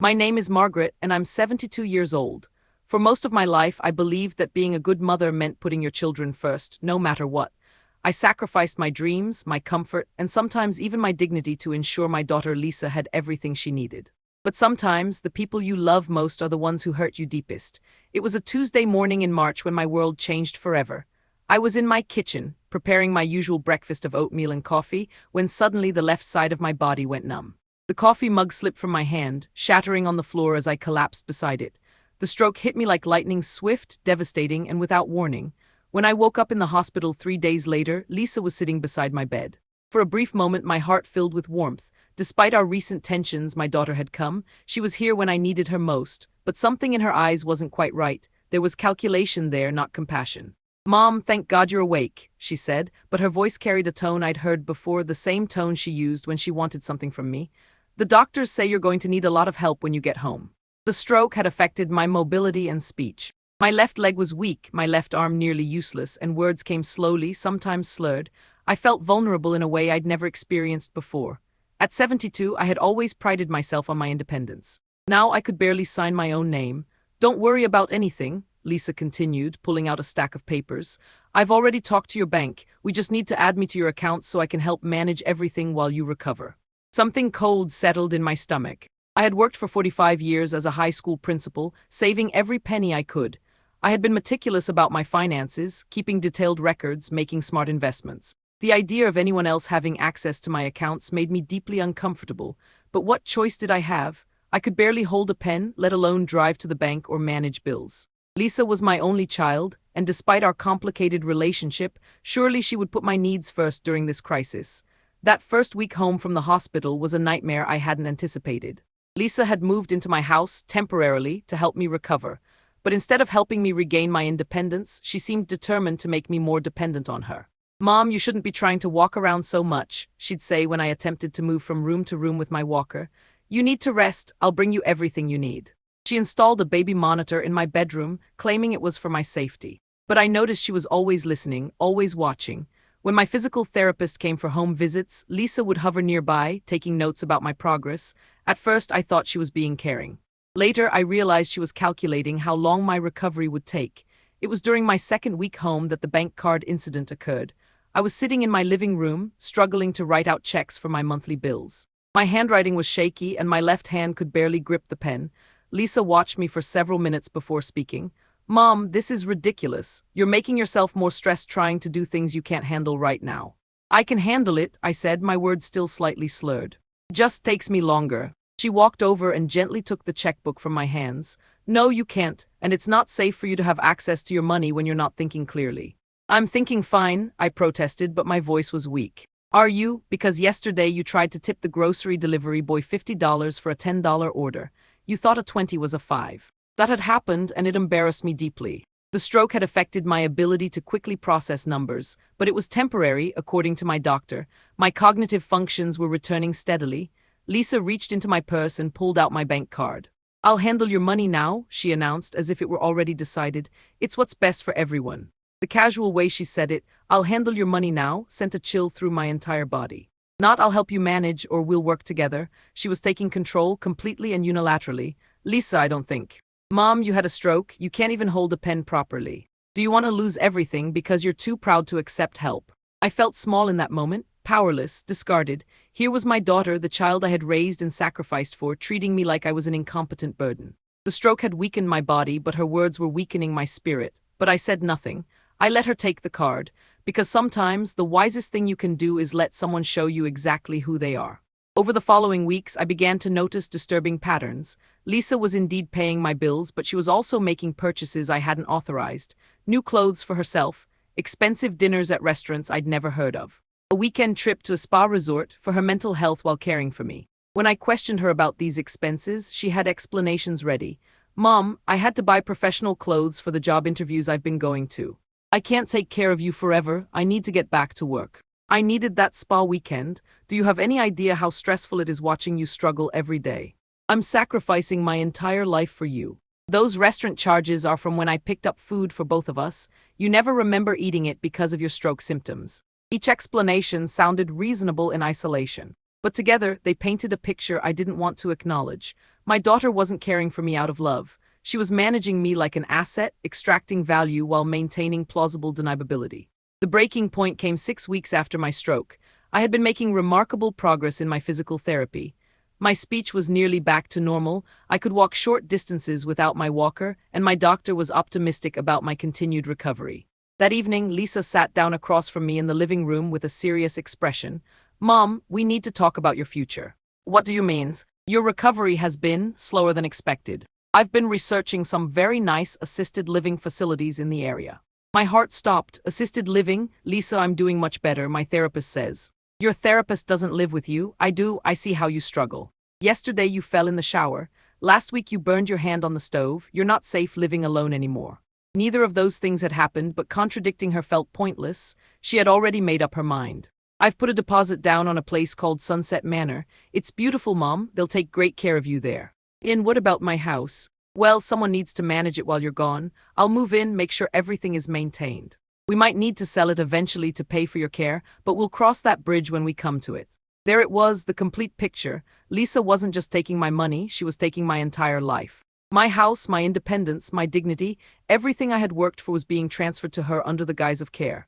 My name is Margaret, and I'm 72 years old. For most of my life, I believed that being a good mother meant putting your children first, no matter what. I sacrificed my dreams, my comfort, and sometimes even my dignity to ensure my daughter Lisa had everything she needed. But sometimes, the people you love most are the ones who hurt you deepest. It was a Tuesday morning in March when my world changed forever. I was in my kitchen, preparing my usual breakfast of oatmeal and coffee, when suddenly the left side of my body went numb. The coffee mug slipped from my hand, shattering on the floor as I collapsed beside it. The stroke hit me like lightning, swift, devastating, and without warning. When I woke up in the hospital 3 days later, Lisa was sitting beside my bed. For a brief moment, my heart filled with warmth. Despite our recent tensions, my daughter had come. She was here when I needed her most, but something in her eyes wasn't quite right. There was calculation there, not compassion. "Mom, thank God you're awake," she said, but her voice carried a tone I'd heard before, the same tone she used when she wanted something from me. "The doctors say you're going to need a lot of help when you get home." The stroke had affected my mobility and speech. My left leg was weak, my left arm nearly useless, and words came slowly, sometimes slurred. I felt vulnerable in a way I'd never experienced before. At 72, I had always prided myself on my independence. Now I could barely sign my own name. "Don't worry about anything," Lisa continued, pulling out a stack of papers. "I've already talked to your bank. We just need to add me to your account so I can help manage everything while you recover." Something cold settled in my stomach. I had worked for 45 years as a high school principal, saving every penny I could. I had been meticulous about my finances, keeping detailed records, making smart investments. The idea of anyone else having access to my accounts made me deeply uncomfortable. But what choice did I have? I could barely hold a pen, let alone drive to the bank or manage bills. Lisa was my only child, and despite our complicated relationship, surely she would put my needs first during this crisis. That first week home from the hospital was a nightmare I hadn't anticipated. Lisa had moved into my house temporarily to help me recover. But instead of helping me regain my independence, she seemed determined to make me more dependent on her. "Mom, you shouldn't be trying to walk around so much," she'd say when I attempted to move from room to room with my walker. "You need to rest. I'll bring you everything you need." She installed a baby monitor in my bedroom, claiming it was for my safety. But I noticed she was always listening, always watching. When my physical therapist came for home visits, Lisa would hover nearby, taking notes about my progress. At first, I thought she was being caring. Later, I realized she was calculating how long my recovery would take. It was during my second week home that the bank card incident occurred. I was sitting in my living room, struggling to write out checks for my monthly bills. My handwriting was shaky, and my left hand could barely grip the pen. Lisa watched me for several minutes before speaking. "Mom, this is ridiculous. You're making yourself more stressed trying to do things you can't handle right now." "I can handle it," I said, my words still slightly slurred. "Just takes me longer." She walked over and gently took the checkbook from my hands. "No, you can't, and it's not safe for you to have access to your money when you're not thinking clearly." "I'm thinking fine," I protested, but my voice was weak. "Are you? Because yesterday you tried to tip the grocery delivery boy $50 for a $10 order. You thought a 20 was a 5. That had happened, and it embarrassed me deeply. The stroke had affected my ability to quickly process numbers, but it was temporary, according to my doctor. My cognitive functions were returning steadily. Lisa reached into my purse and pulled out my bank card. "I'll handle your money now," she announced, as if it were already decided. "It's what's best for everyone." The casual way she said it, "I'll handle your money now," sent a chill through my entire body. Not "I'll help you manage" or "we'll work together." She was taking control completely and unilaterally. "Lisa, I don't think." "Mom, you had a stroke. You can't even hold a pen properly. Do you want to lose everything because you're too proud to accept help?" I felt small in that moment, powerless, discarded. Here was my daughter, the child I had raised and sacrificed for, treating me like I was an incompetent burden. The stroke had weakened my body, but her words were weakening my spirit. But I said nothing. I let her take the card, because sometimes the wisest thing you can do is let someone show you exactly who they are. Over the following weeks, I began to notice disturbing patterns. Lisa was indeed paying my bills, but she was also making purchases I hadn't authorized. New clothes for herself, expensive dinners at restaurants I'd never heard of, a weekend trip to a spa resort for her mental health while caring for me. When I questioned her about these expenses, she had explanations ready. "Mom, I had to buy professional clothes for the job interviews I've been going to. I can't take care of you forever. I need to get back to work. I needed that spa weekend. Do you have any idea how stressful it is watching you struggle every day? I'm sacrificing my entire life for you. Those restaurant charges are from when I picked up food for both of us. You never remember eating it because of your stroke symptoms." Each explanation sounded reasonable in isolation. But together, they painted a picture I didn't want to acknowledge. My daughter wasn't caring for me out of love. She was managing me like an asset, extracting value while maintaining plausible deniability. The breaking point came 6 weeks after my stroke. I had been making remarkable progress in my physical therapy. My speech was nearly back to normal, I could walk short distances without my walker, and my doctor was optimistic about my continued recovery. That evening, Lisa sat down across from me in the living room with a serious expression. "Mom, we need to talk about your future." "What do you mean?" "Your recovery has been slower than expected. I've been researching some very nice assisted living facilities in the area." My heart stopped. "Assisted living? Lisa, I'm doing much better, my therapist says." "Your therapist doesn't live with you." "I do, I see how you struggle. Yesterday you fell in the shower. Last week you burned your hand on the stove. You're not safe living alone anymore." Neither of those things had happened, but contradicting her felt pointless. She had already made up her mind. "I've put a deposit down on a place called Sunset Manor. It's beautiful, Mom. They'll take great care of you there." What about my house?" "Well, someone needs to manage it while you're gone. I'll move in, make sure everything is maintained. We might need to sell it eventually to pay for your care, but we'll cross that bridge when we come to it." There it was, the complete picture. Lisa wasn't just taking my money, she was taking my entire life. My house, my independence, my dignity, everything I had worked for was being transferred to her under the guise of care.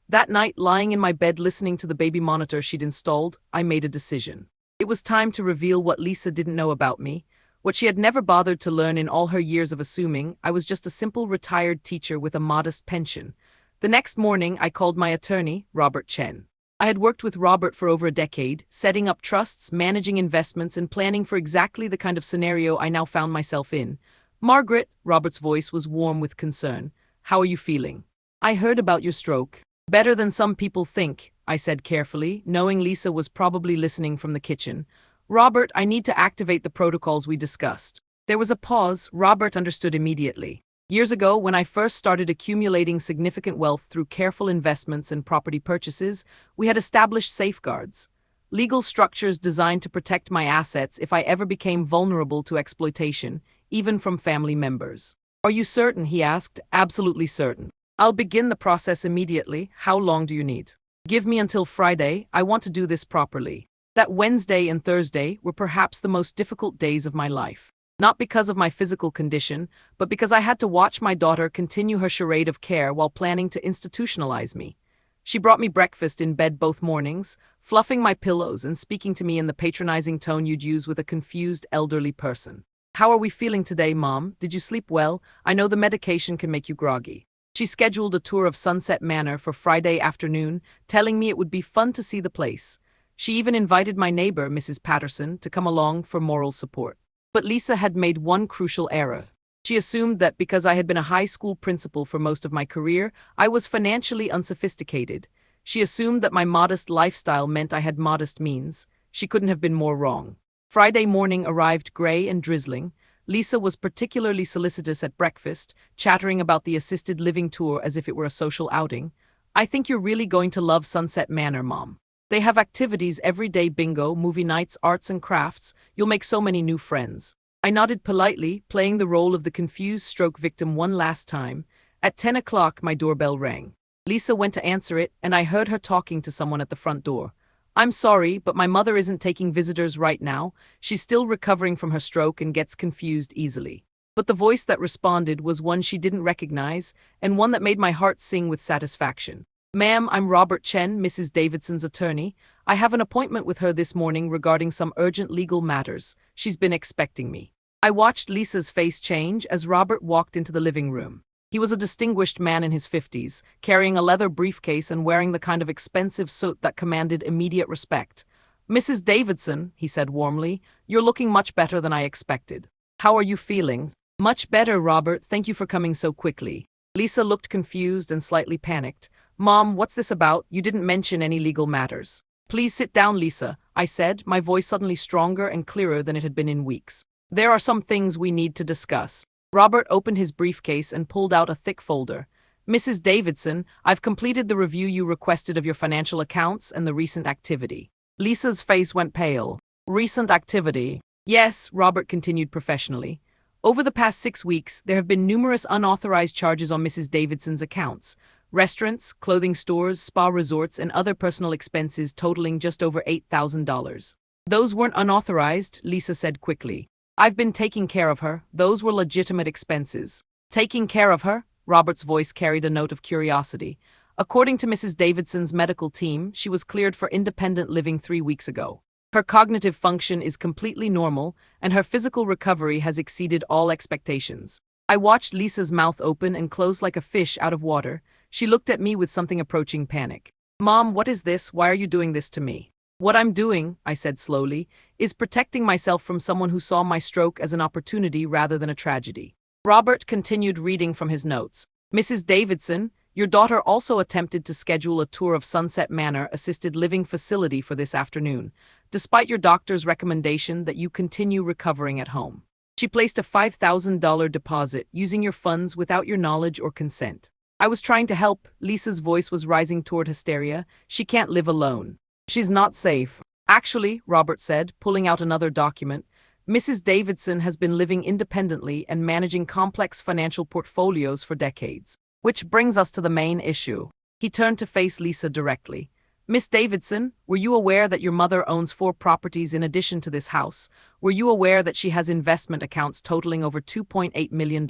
That night, lying in my bed listening to the baby monitor she'd installed, I made a decision. It was time to reveal what Lisa didn't know about me, what she had never bothered to learn in all her years of assuming I was just a simple retired teacher with a modest pension. The next morning, I called my attorney, Robert Chen. I had worked with Robert for over a decade, setting up trusts, managing investments, and planning for exactly the kind of scenario I now found myself in. "Margaret," Robert's voice was warm with concern. "How are you feeling?" "I heard about your stroke." "Better than some people think," I said carefully, knowing Lisa was probably listening from the kitchen. "Robert, I need to activate the protocols we discussed." There was a pause. Robert understood immediately. Years ago, when I first started accumulating significant wealth through careful investments and property purchases, we had established safeguards. Legal structures designed to protect my assets if I ever became vulnerable to exploitation, even from family members. "Are you certain?" he asked. "Absolutely certain. I'll begin the process immediately. How long do you need?" "Give me until Friday. I want to do this properly." That Wednesday and Thursday were perhaps the most difficult days of my life. Not because of my physical condition, but because I had to watch my daughter continue her charade of care while planning to institutionalize me. She brought me breakfast in bed both mornings, fluffing my pillows and speaking to me in the patronizing tone you'd use with a confused elderly person. "How are we feeling today, Mom? Did you sleep well? I know the medication can make you groggy." She scheduled a tour of Sunset Manor for Friday afternoon, telling me it would be fun to see the place. She even invited my neighbor, Mrs. Patterson, to come along for moral support. But Lisa had made one crucial error. She assumed that because I had been a high school principal for most of my career, I was financially unsophisticated. She assumed that my modest lifestyle meant I had modest means. She couldn't have been more wrong. Friday morning arrived gray and drizzling. Lisa was particularly solicitous at breakfast, chattering about the assisted living tour as if it were a social outing. "I think you're really going to love Sunset Manor, Mom. They have activities every day, bingo, movie nights, arts and crafts. You'll make so many new friends." I nodded politely, playing the role of the confused stroke victim one last time. At 10 o'clock, my doorbell rang. Lisa went to answer it, and I heard her talking to someone at the front door. "I'm sorry, but my mother isn't taking visitors right now. She's still recovering from her stroke and gets confused easily." But the voice that responded was one she didn't recognize, and one that made my heart sing with satisfaction. "Ma'am, I'm Robert Chen, Mrs. Davidson's attorney. I have an appointment with her this morning regarding some urgent legal matters. She's been expecting me." I watched Lisa's face change as Robert walked into the living room. He was a distinguished man in his 50s, carrying a leather briefcase and wearing the kind of expensive suit that commanded immediate respect. "Mrs. Davidson," he said warmly, "you're looking much better than I expected. How are you feeling?" "Much better, Robert. Thank you for coming so quickly." Lisa looked confused and slightly panicked. "Mom, what's this about? You didn't mention any legal matters." "Please sit down, Lisa," I said, my voice suddenly stronger and clearer than it had been in weeks. "There are some things we need to discuss." Robert opened his briefcase and pulled out a thick folder. "Mrs. Davidson, I've completed the review you requested of your financial accounts and the recent activity." Lisa's face went pale. "Recent activity?" "Yes," Robert continued professionally. "Over the past 6 weeks, there have been numerous unauthorized charges on Mrs. Davidson's accounts. Restaurants, clothing stores, spa resorts, and other personal expenses totaling just over $8,000. Those weren't unauthorized, Lisa said quickly. I've been taking care of her. Those were legitimate expenses. Taking care of her? Robert's voice carried a note of curiosity. According to Mrs. Davidson's medical team, she was cleared for independent living 3 weeks ago. Her cognitive function is completely normal, and her physical recovery has exceeded all expectations. I watched Lisa's mouth open and close like a fish out of water. She looked at me with something approaching panic. Mom, what is this? Why are you doing this to me? What I'm doing, I said slowly, is protecting myself from someone who saw my stroke as an opportunity rather than a tragedy. Robert continued reading from his notes. Mrs. Davidson, your daughter also attempted to schedule a tour of Sunset Manor assisted living facility for this afternoon, despite your doctor's recommendation that you continue recovering at home. She placed a $5,000 deposit using your funds without your knowledge or consent. I was trying to help. Lisa's voice was rising toward hysteria. She can't live alone. She's not safe. Actually, Robert said, pulling out another document, Mrs. Davidson has been living independently and managing complex financial portfolios for decades. Which brings us to the main issue. He turned to face Lisa directly. Miss Davidson, were you aware that your mother owns 4 properties in addition to this house? Were you aware that she has investment accounts totaling over $2.8 million?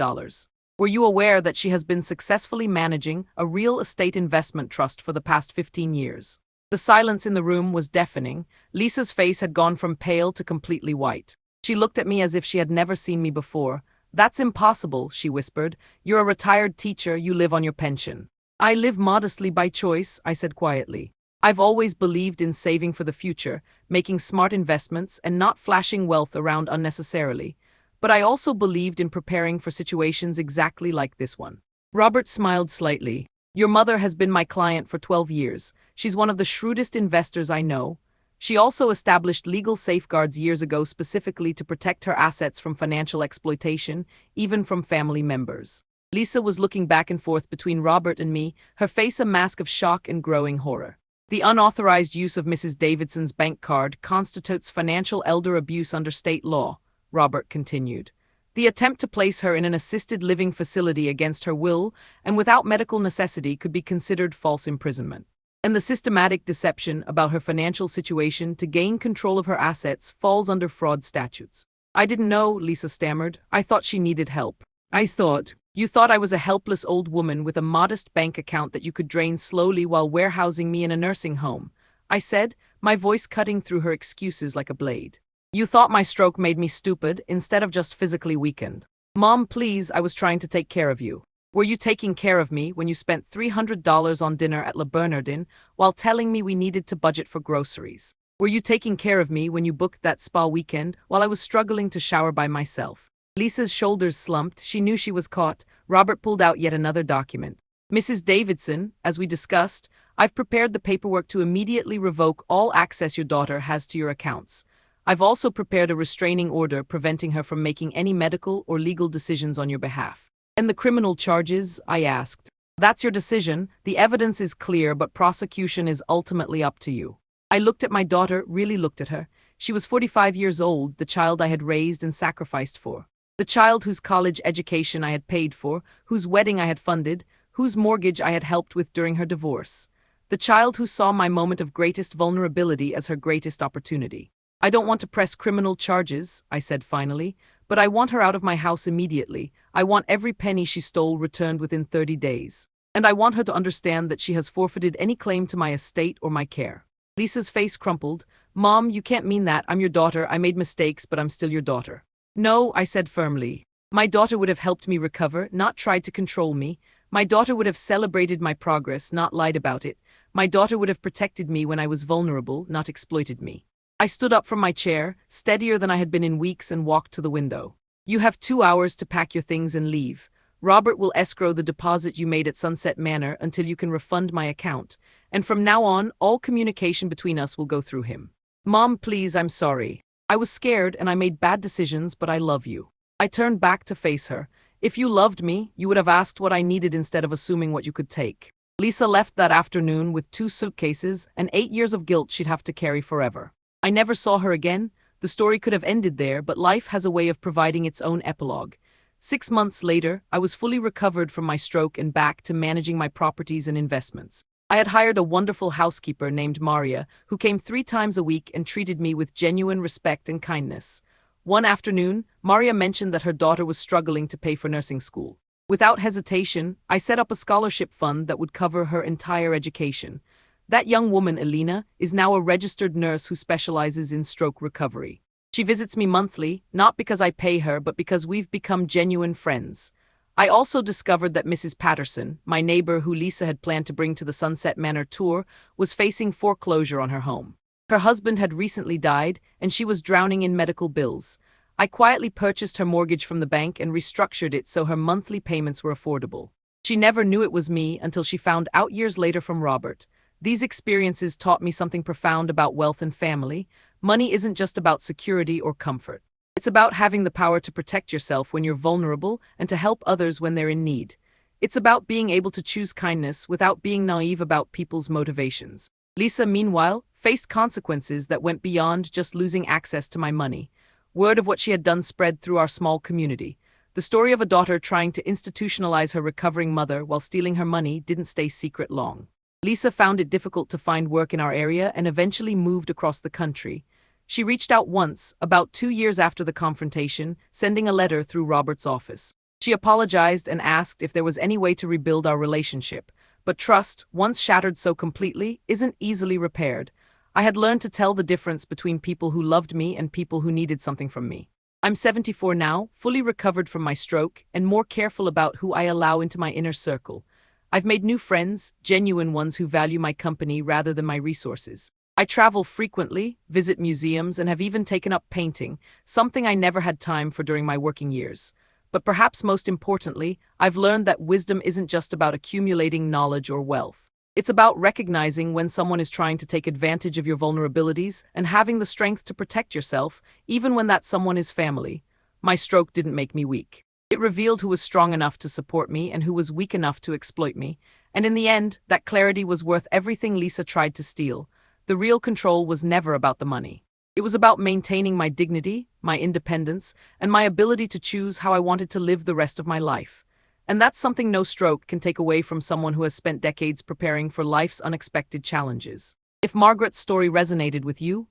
Were you aware that she has been successfully managing a real estate investment trust for the past 15 years? The silence in the room was deafening. Lisa's face had gone from pale to completely white. She looked at me as if she had never seen me before. That's impossible, she whispered. You're a retired teacher, you live on your pension. I live modestly by choice, I said quietly. I've always believed in saving for the future, making smart investments, and not flashing wealth around unnecessarily. But I also believed in preparing for situations exactly like this one. Robert smiled slightly. Your mother has been my client for 12 years. She's one of the shrewdest investors I know. She also established legal safeguards years ago specifically to protect her assets from financial exploitation, even from family members. Lisa was looking back and forth between Robert and me, her face a mask of shock and growing horror. The unauthorized use of Mrs. Davidson's bank card constitutes financial elder abuse under state law, Robert continued. The attempt to place her in an assisted living facility against her will and without medical necessity could be considered false imprisonment. And the systematic deception about her financial situation to gain control of her assets falls under fraud statutes. I didn't know, Lisa stammered. I thought she needed help. You thought I was a helpless old woman with a modest bank account that you could drain slowly while warehousing me in a nursing home, I said, my voice cutting through her excuses like a blade. You thought my stroke made me stupid instead of just physically weakened. Mom, please, I was trying to take care of you. Were you taking care of me when you spent $300 on dinner at Le Bernardin while telling me we needed to budget for groceries? Were you taking care of me when you booked that spa weekend while I was struggling to shower by myself? Lisa's shoulders slumped. She knew she was caught. Robert pulled out yet another document. Mrs. Davidson, as we discussed, I've prepared the paperwork to immediately revoke all access your daughter has to your accounts. I've also prepared a restraining order preventing her from making any medical or legal decisions on your behalf. And the criminal charges? I asked. That's your decision. The evidence is clear, but prosecution is ultimately up to you. I looked at my daughter, really looked at her. She was 45 years old, the child I had raised and sacrificed for. The child whose college education I had paid for, whose wedding I had funded, whose mortgage I had helped with during her divorce. The child who saw my moment of greatest vulnerability as her greatest opportunity. I don't want to press criminal charges, I said finally, but I want her out of my house immediately. I want every penny she stole returned within 30 days. And I want her to understand that she has forfeited any claim to my estate or my care. Lisa's face crumpled. Mom, you can't mean that. I'm your daughter. I made mistakes, but I'm still your daughter. No, I said firmly. My daughter would have helped me recover, not tried to control me. My daughter would have celebrated my progress, not lied about it. My daughter would have protected me when I was vulnerable, not exploited me. I stood up from my chair, steadier than I had been in weeks, and walked to the window. You have 2 hours to pack your things and leave. Robert will escrow the deposit you made at Sunset Manor until you can refund my account. And from now on, all communication between us will go through him. Mom, please, I'm sorry. I was scared and I made bad decisions, but I love you. I turned back to face her. If you loved me, you would have asked what I needed instead of assuming what you could take. Lisa left that afternoon with 2 suitcases and 8 years of guilt she'd have to carry forever. I never saw her again. The story could have ended there, but life has a way of providing its own epilogue. 6 months later, I was fully recovered from my stroke and back to managing my properties and investments. I had hired a wonderful housekeeper named Maria, who came 3 times a week and treated me with genuine respect and kindness. One afternoon, Maria mentioned that her daughter was struggling to pay for nursing school. Without hesitation, I set up a scholarship fund that would cover her entire education. That young woman, Elena, is now a registered nurse who specializes in stroke recovery. She visits me monthly, not because I pay her, but because we've become genuine friends. I also discovered that Mrs. Patterson, my neighbor who Lisa had planned to bring to the Sunset Manor tour, was facing foreclosure on her home. Her husband had recently died, and she was drowning in medical bills. I quietly purchased her mortgage from the bank and restructured it so her monthly payments were affordable. She never knew it was me until she found out years later from Robert. These experiences taught me something profound about wealth and family. Money isn't just about security or comfort. It's about having the power to protect yourself when you're vulnerable and to help others when they're in need. It's about being able to choose kindness without being naive about people's motivations. Lisa, meanwhile, faced consequences that went beyond just losing access to my money. Word of what she had done spread through our small community. The story of a daughter trying to institutionalize her recovering mother while stealing her money didn't stay secret long. Lisa found it difficult to find work in our area and eventually moved across the country. She reached out once, about 2 years after the confrontation, sending a letter through Robert's office. She apologized and asked if there was any way to rebuild our relationship. But trust, once shattered so completely, isn't easily repaired. I had learned to tell the difference between people who loved me and people who needed something from me. I'm 74 now, fully recovered from my stroke, and more careful about who I allow into my inner circle. I've made new friends, genuine ones who value my company rather than my resources. I travel frequently, visit museums, and have even taken up painting, something I never had time for during my working years. But perhaps most importantly, I've learned that wisdom isn't just about accumulating knowledge or wealth. It's about recognizing when someone is trying to take advantage of your vulnerabilities and having the strength to protect yourself, even when that someone is family. My stroke didn't make me weak. It revealed who was strong enough to support me and who was weak enough to exploit me. And in the end, that clarity was worth everything Lisa tried to steal. The real control was never about the money. It was about maintaining my dignity, my independence, and my ability to choose how I wanted to live the rest of my life. And that's something no stroke can take away from someone who has spent decades preparing for life's unexpected challenges. If Margaret's story resonated with you,